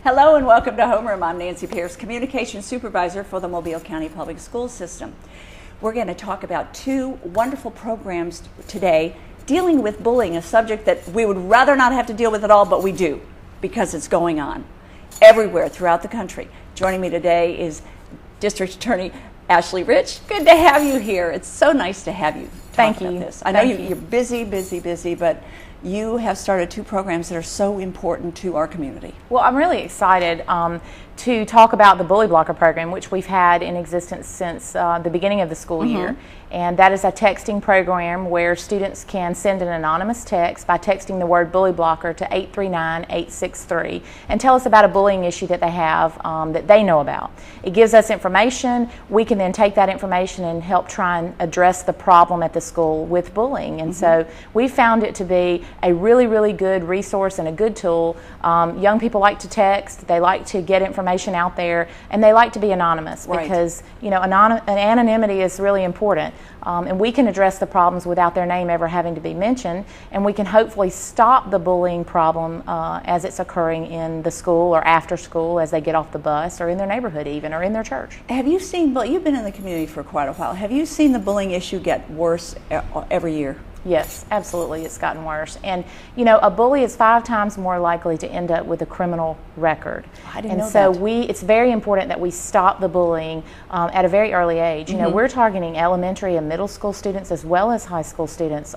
Hello and welcome to Homeroom. I'm Nancy Pierce, Communications Supervisor for the Mobile County Public School System. We're going to talk about two wonderful programs today dealing with bullying, a subject that we would rather not have to deal with at all, but we do because it's going on everywhere throughout the country. Joining me today is District Attorney Ashley Rich. Good to have you here. It's so nice to have you talk about this. I know you're busy, but you have started two programs that are so important to our community. Well, I'm really excited to talk about the Bully Blocker program, which we've had in existence since the beginning of the school year. And that is a texting program where students can send an anonymous text by texting the word Bully Blocker to 839-863 and tell us about a bullying issue that they have that they know about. It gives us information. We can then take that information and help try and address the problem at the school with bullying. And so we found it to be a really, really good resource and a good tool. Young people like to text, they like to get information out there, and they like to be anonymous because anonymity is really important. And we can address the problems without their name ever having to be mentioned, and we can hopefully stop the bullying problem as it's occurring in the school or after school as they get off the bus or in their neighborhood even or in their church. Have you seen, you've been in the community for quite a while, have you seen the bullying issue get worse every year? Yes, absolutely, it's gotten worse. And a bully is 5 times more likely to end up with a criminal record. I didn't know that. So it's very important that we stop the bullying at a very early age. We're targeting elementary and middle school students as well as high school students.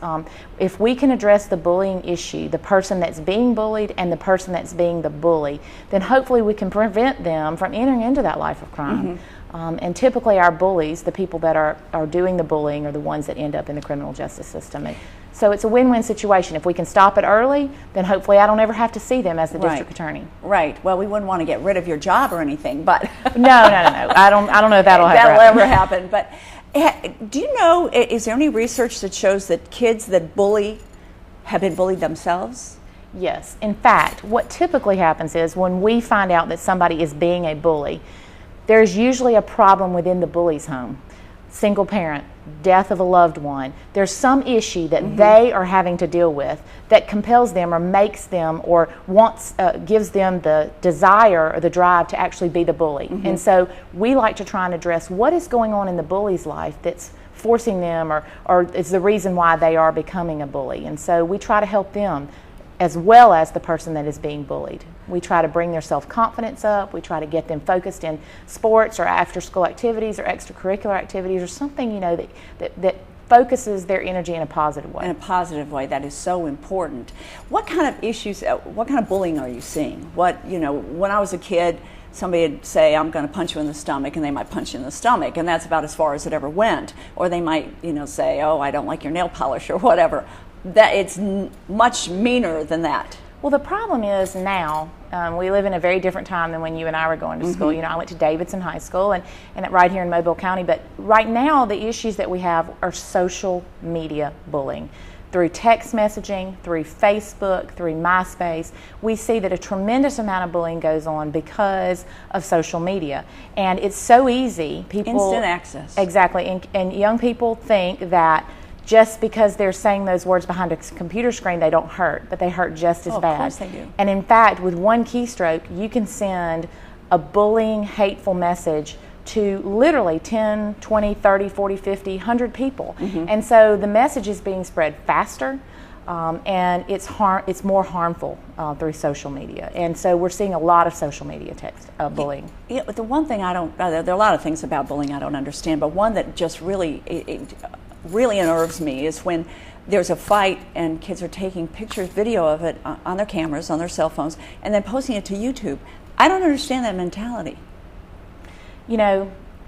If we can address the bullying issue, the person that's being bullied and the person that's being the bully, then hopefully we can prevent them from entering into that life of crime. And typically our bullies, the people that are doing the bullying, are the ones that end up in the criminal justice system. And so it's a win-win situation. If we can stop it early, then hopefully I don't ever have to see them as the district attorney. Right. Well, we wouldn't want to get rid of your job or anything, but no. I don't know if that'll ever happen. But do you know, is there any research that shows that kids that bully have been bullied themselves? Yes. In fact, what typically happens is when we find out that somebody is being a bully, there's usually a problem within the bully's home. Single parent, death of a loved one. There's some issue that they are having to deal with that compels them or makes them or gives them the desire or the drive to actually be the bully. And so we like to try and address what is going on in the bully's life that's forcing them or is the reason why they are becoming a bully. And so we try to help them as well as the person that is being bullied. We try to bring their self-confidence up. We try to get them focused in sports or after-school activities or extracurricular activities or something, that focuses their energy in a positive way. In a positive way, that is so important. What kind of issues, what kind of bullying are you seeing? When I was a kid, somebody would say, I'm going to punch you in the stomach, and they might punch you in the stomach, and that's about as far as it ever went. Or they might, say, oh, I don't like your nail polish or whatever. That it's much meaner than that. Well, the problem is now, we live in a very different time than when you and I were going to school. I went to Davidson High School and right here in Mobile County, but right now the issues that we have are social media bullying. Through text messaging, through Facebook, through MySpace, we see that a tremendous amount of bullying goes on because of social media. And it's so easy. Instant access. Exactly. And young people think that just because they're saying those words behind a computer screen, they don't hurt, but they hurt just as bad. Of course they do. And in fact, with one keystroke, you can send a bullying, hateful message to literally 10, 20, 30, 40, 50, 100 people. And so the message is being spread faster, and it's more harmful through social media. And so we're seeing a lot of social media text bullying. Yeah, but the one thing there are a lot of things about bullying I don't understand, but one that just really unnerves me is when there's a fight and kids are taking pictures, video of it on their cameras, on their cell phones, and then posting it to YouTube. I don't understand that mentality.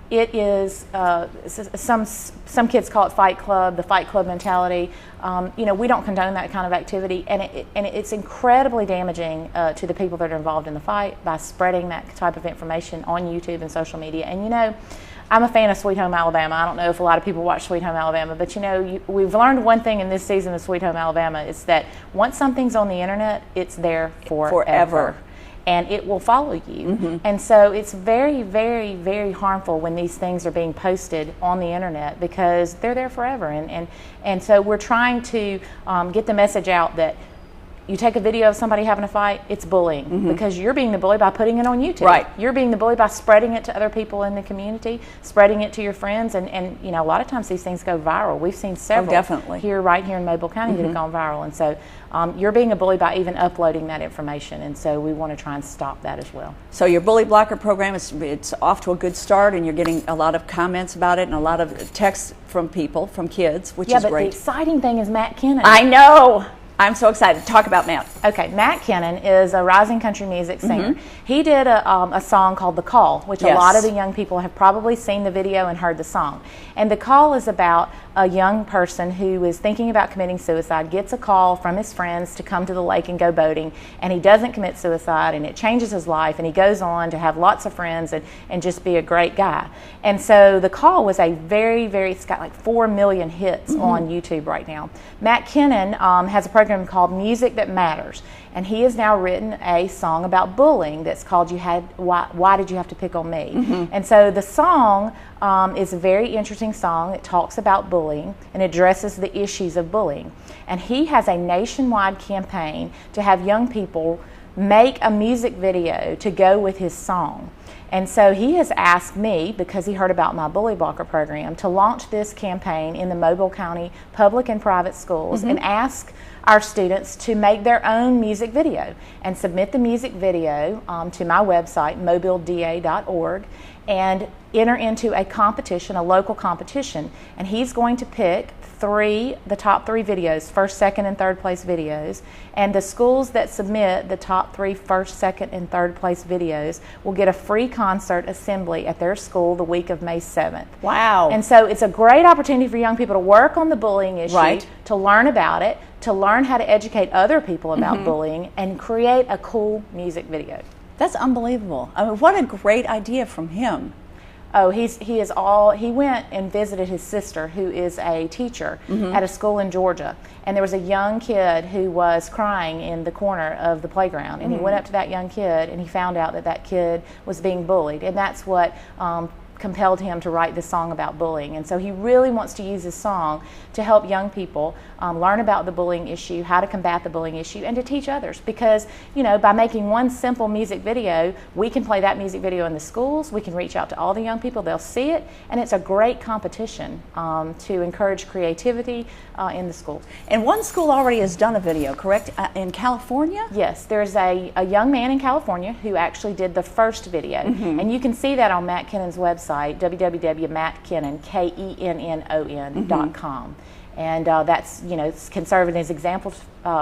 It is, some kids call it Fight Club, the Fight Club mentality. We don't condone that kind of activity, and it's incredibly damaging to the people that are involved in the fight by spreading that type of information on YouTube and social media. And I'm a fan of Sweet Home Alabama. I don't know if a lot of people watch Sweet Home Alabama, but we've learned one thing in this season of Sweet Home Alabama is that once something's on the internet, it's there forever. And it will follow you. And so it's very, very, very harmful when these things are being posted on the internet because they're there forever. And so we're trying to get the message out that you take a video of somebody having a fight, it's bullying because you're being the bully by putting it on YouTube. Right. You're being the bully by spreading it to other people in the community, spreading it to your friends, and you know, a lot of times these things go viral. We've seen several definitely. right here in Mobile County that have gone viral, and so you're being a bully by even uploading that information, and so we want to try and stop that as well. So your Bully Blocker program, it's off to a good start, and you're getting a lot of comments about it and a lot of texts from people, from kids, which is but great. The exciting thing is Matt Kennon. I know. I'm so excited. Talk about Matt. Okay, Matt Kennon is a rising country music singer. He did a song called The Call, which a lot of the young people have probably seen the video and heard the song. And The Call is about a young person who is thinking about committing suicide, gets a call from his friends to come to the lake and go boating, and he doesn't commit suicide, and it changes his life, and he goes on to have lots of friends and just be a great guy. And so The Call was a it's got like 4 million hits on YouTube right now. Matt Kennon has a program called Music That Matters, and he has now written a song about bullying that's called Why Did You Have to Pick on Me? And so the song is a very interesting song. It talks about bullying and addresses the issues of bullying. And he has a nationwide campaign to have young people make a music video to go with his song. And so he has asked me, because he heard about my Bully Blocker program, to launch this campaign in the Mobile County public and private schools and ask our students to make their own music video and submit the music video to my website, mobileda.org, and enter into a competition, a local competition. And he's going to pick the top three videos, first, second, and third place videos, and the schools that submit the top 3 first, second, and third place videos will get a free concert assembly at their school the week of May 7th. Wow. And so it's a great opportunity for young people to work on the bullying issue, right, to learn about it, to learn how to educate other people about bullying, and create a cool music video. That's unbelievable. I mean, what a great idea from him. Oh, he went and visited his sister, who is a teacher at a school in Georgia, and there was a young kid who was crying in the corner of the playground, and he went up to that young kid and he found out that that kid was being bullied, and that's what compelled him to write this song about bullying. And so he really wants to use this song to help young people learn about the bullying issue, how to combat the bullying issue, and to teach others. Because, you know, by making one simple music video, we can play that music video in the schools, we can reach out to all the young people, they'll see it, and it's a great competition to encourage creativity in the schools. And one school already has done a video, correct? In California? Yes, there's a young man in California who actually did the first video, and you can see that on Matt Kennon's website, www.mattkennon.com. And that's, you know, can serve as examples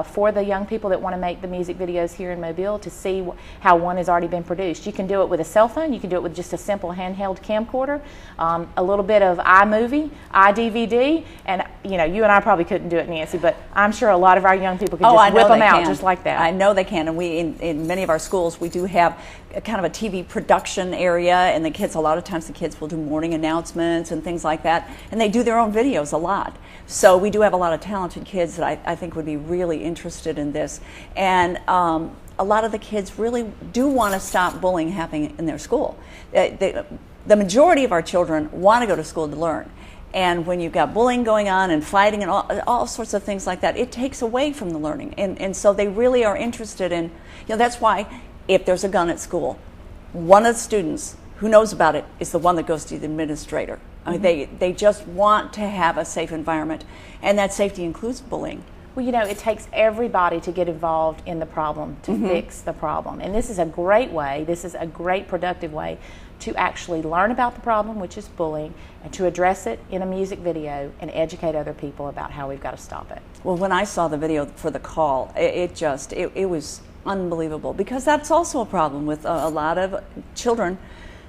for the young people that want to make the music videos here in Mobile to see how one has already been produced. You can do it with a cell phone, you can do it with just a simple handheld camcorder, a little bit of iMovie, iDVD, and you know, you and I probably couldn't do it, Nancy, but I'm sure a lot of our young people can just whip them out just like that. I know they can, and we in many of our schools we do have a kind of a TV production area, and the kids, a lot of times the kids will do morning announcements and things like that, and they do their own videos a lot. So we do have a lot of talented kids that I think would be really interested in this. And a lot of the kids really do want to stop bullying happening in their school. The majority of our children want to go to school to learn. And when you've got bullying going on and fighting and all sorts of things like that, it takes away from the learning. And so they really are interested in, you know, that's why if there's a gun at school, one of the students who knows about it is the one that goes to the administrator. I mean, they just want to have a safe environment, and that safety includes bullying. Well, you know, it takes everybody to get involved in the problem, to fix the problem. And this is a great way, this is a great productive way to actually learn about the problem, which is bullying, and to address it in a music video and educate other people about how we've got to stop it. Well, when I saw the video for The Call, it was unbelievable, because that's also a problem with a lot of children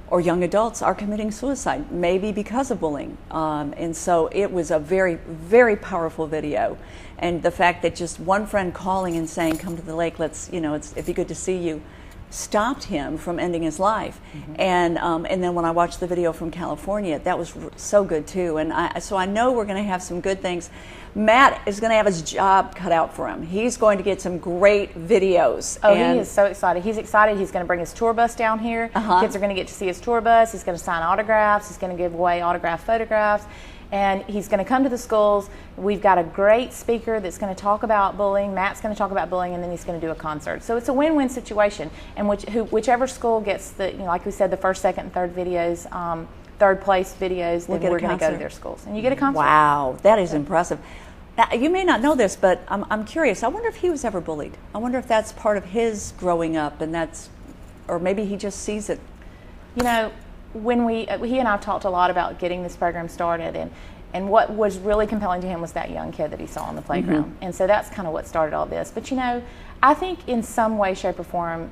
or young adults are committing suicide, maybe because of bullying. And so it was a very, very powerful video. And the fact that just one friend calling and saying, come to the lake, let's, you know, it'd be good to see you, stopped him from ending his life. And then when I watched the video from California, that was so good too. And so I know we're going to have some good things. Matt is going to have his job cut out for him. He's going to get some great videos. Oh, he is so excited. He's excited. He's going to bring his tour bus down here. Kids are going to get to see his tour bus. He's going to sign autographs. He's going to give away autographed photographs. And he's going to come to the schools. We've got a great speaker that's going to talk about bullying. Matt's going to talk about bullying, and then he's going to do a concert. So it's a win-win situation. And whichever school gets the, like we said, the first, second, and third videos, third place videos, then we're going to go to their schools. And you get a concert. Wow, that is impressive. Now, you may not know this, but I'm curious. I wonder if he was ever bullied. I wonder if that's part of his growing up, and or maybe he just sees it. When he and I've talked a lot about getting this program started, and what was really compelling to him was that young kid that he saw on the playground. Mm-hmm. And so that's kind of what started all this. But I think in some way, shape, or form,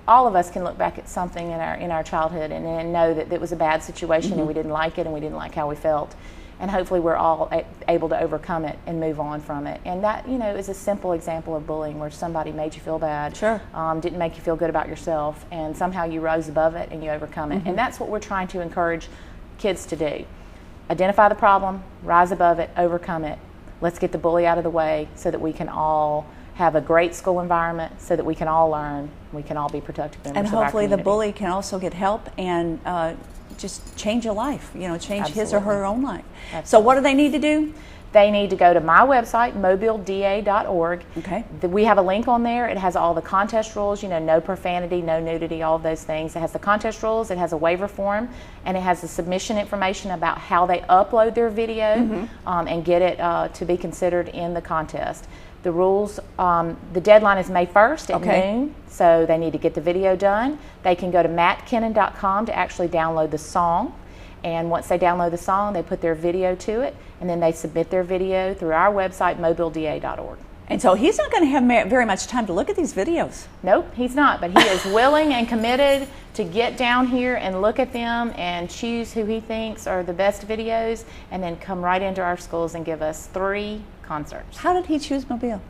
all of us can look back at something in our childhood and know that it was a bad situation, mm-hmm. and we didn't like it, and we didn't like how we felt. And hopefully we're all able to overcome it and move on from it. And that, is a simple example of bullying where somebody made you feel bad, sure. Didn't make you feel good about yourself, and somehow you rose above it and you overcome it. Mm-hmm. And that's what we're trying to encourage kids to do. Identify the problem, rise above it, overcome it. Let's get the bully out of the way so that we can all have a great school environment, so that we can all learn, we can all be productive members of our community. And hopefully the bully can also get help and just change a life, change Absolutely. His or her own life. Absolutely. So what do they need to do? They need to go to my website, mobileda.org. Okay. We have a link on there. It has all the contest rules, no profanity, no nudity, all of those things. It has the contest rules, it has a waiver form, and it has the submission information about how they upload their video, mm-hmm. And get it to be considered in the contest. The rules, the deadline is May 1st at noon, so they need to get the video done. They can go to mattkennon.com to actually download the song. And once they download the song, they put their video to it, and then they submit their video through our website, mobileda.org. And so he's not going to have very much time to look at these videos. Nope, he's not, but he is willing and committed to get down here and look at them and choose who he thinks are the best videos, and then come right into our schools and give us 3 concerts. How did he choose Mobile?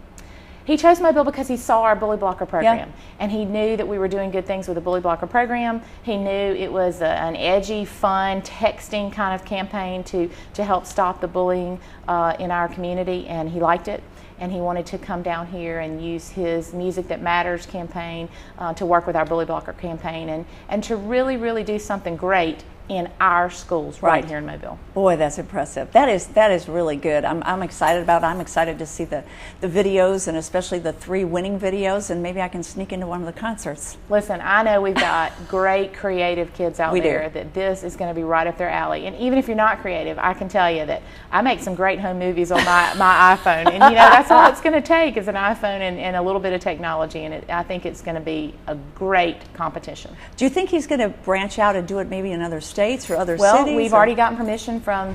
He chose Mobile because he saw our Bully Blocker program, yeah. and he knew that we were doing good things with the Bully Blocker program. He knew it was an edgy, fun, texting kind of campaign to help stop the bullying in our community, and he liked it. And he wanted to come down here and use his Music That Matters campaign to work with our Bully Blocker campaign and to really, really do something great in our schools right here in Mobile. Boy, that's impressive. That is really good. I'm excited about it. I'm excited to see the videos, and especially the 3 winning videos, and maybe I can sneak into one of the concerts. Listen, I know we've got great creative kids out there that this is going to be right up their alley. And even if you're not creative, I can tell you that I make some great home movies on my iPhone. And that's all it's going to take is an iPhone and a little bit of technology. And I think it's going to be a great competition. Do you think he's going to branch out and do it maybe in other states or other cities? Well, we've already gotten permission from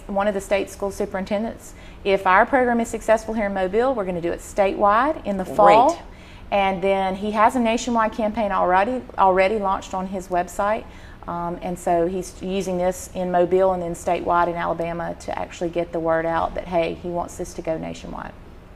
one of the state school superintendents. If our program is successful here in Mobile, we're going to do it statewide in the fall. Great. And then he has a nationwide campaign already launched on his website. And so he's using this in Mobile and then statewide in Alabama to actually get the word out that, hey, he wants this to go nationwide.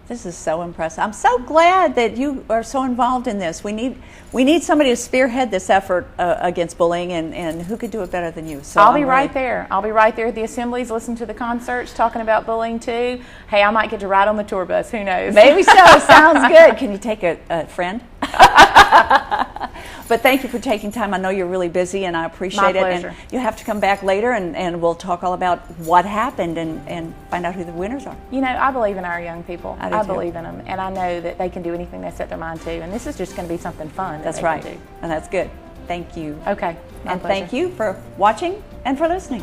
This is so impressive. I'm so glad that you are so involved in this. We need somebody to spearhead this effort against bullying, and who could do it better than you? So I'll be right there. I'll be right there at the assemblies, listening to the concerts, talking about bullying too. Hey, I might get to ride on the tour bus. Who knows? Maybe so. Sounds good. Can you take a friend? But thank you for taking time. I know you're really busy, and I appreciate My it. pleasure. And you have to come back later, and we'll talk all about what happened and find out who the winners are. I believe in our young people. I believe in them, and I know that they can do anything they set their mind to. And this is just going to be something fun. That's right, and that's good. Thank you. Okay. And thank you for watching and for listening.